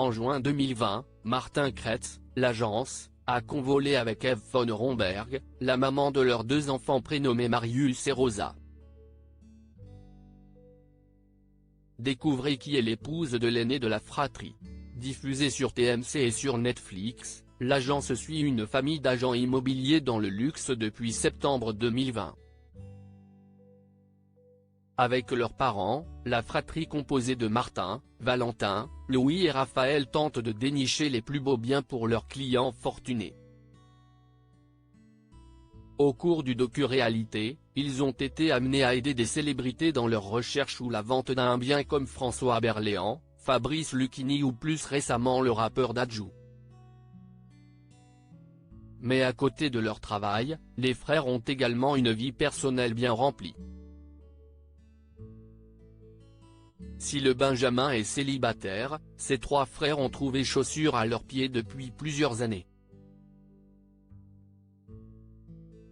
En juin 2020, Martin Kretz, l'agence, a convolé avec Eve von Romberg, la maman de leurs 2 enfants prénommés Marius et Rosa. Découvrez qui est l'épouse de l'aîné de la fratrie. Diffusée sur TMC et sur Netflix, l'agence suit une famille d'agents immobiliers dans le luxe depuis septembre 2020. Avec leurs parents, la fratrie composée de Martin, Valentin, Louis et Raphaël tente de dénicher les plus beaux biens pour leurs clients fortunés. Au cours du docu-réalité, ils ont été amenés à aider des célébrités dans leur recherche ou la vente d'un bien comme François Berléand, Fabrice Lucchini ou plus récemment le rappeur Dadju. Mais à côté de leur travail, les frères ont également une vie personnelle bien remplie. Si le Benjamin est célibataire, ses 3 frères ont trouvé chaussures à leurs pieds depuis plusieurs années.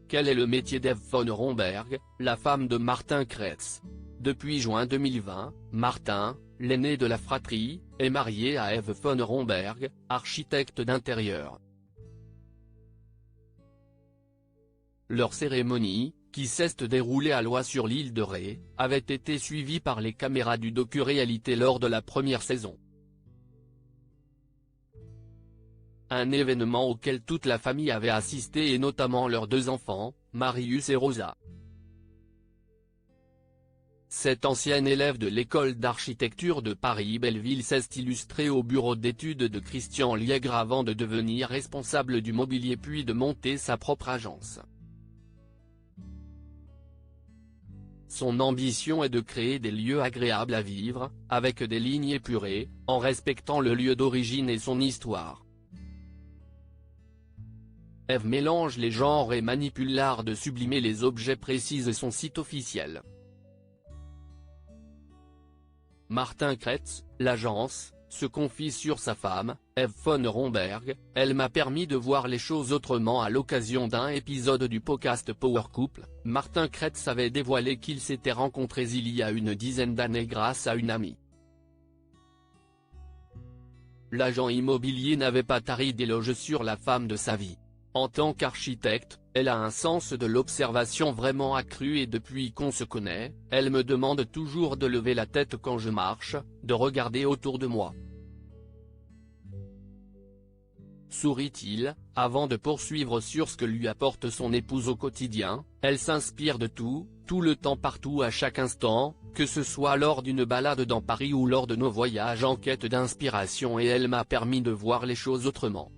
Quel est le métier d'Eve von Romberg, la femme de Martin Kretz? Depuis juin 2020, Martin, l'aîné de la fratrie, est marié à Eve von Romberg, architecte d'intérieur. Leur cérémonie, qui s'est déroulée à Loix sur l'île de Ré, avait été suivie par les caméras du docu-réalité lors de la première saison. Un événement auquel toute la famille avait assisté et notamment leurs 2 enfants, Marius et Rosa. Cette ancienne élève de l'école d'architecture de Paris-Belleville s'est illustrée au bureau d'études de Christian Liègre avant de devenir responsable du mobilier puis de monter sa propre agence. Son ambition est de créer des lieux agréables à vivre, avec des lignes épurées, en respectant le lieu d'origine et son histoire. Eve mélange les genres et manipule l'art de sublimer les objets, précise son site officiel. Martin Kretz, l'agence, se confie sur sa femme, Eve von Romberg. Elle m'a permis de voir les choses autrement. À l'occasion d'un épisode du podcast Power Couple, Martin Kretz avait dévoilé qu'ils s'étaient rencontrés il y a une dizaine d'années grâce à une amie. L'agent immobilier n'avait pas tari d'éloges sur la femme de sa vie. En tant qu'architecte, elle a un sens de l'observation vraiment accru et depuis qu'on se connaît, elle me demande toujours de lever la tête quand je marche, de regarder autour de moi. Sourit-il, avant de poursuivre sur ce que lui apporte son épouse au quotidien. Elle s'inspire de tout le temps, partout, à chaque instant, que ce soit lors d'une balade dans Paris ou lors de nos voyages en quête d'inspiration, et elle m'a permis de voir les choses autrement.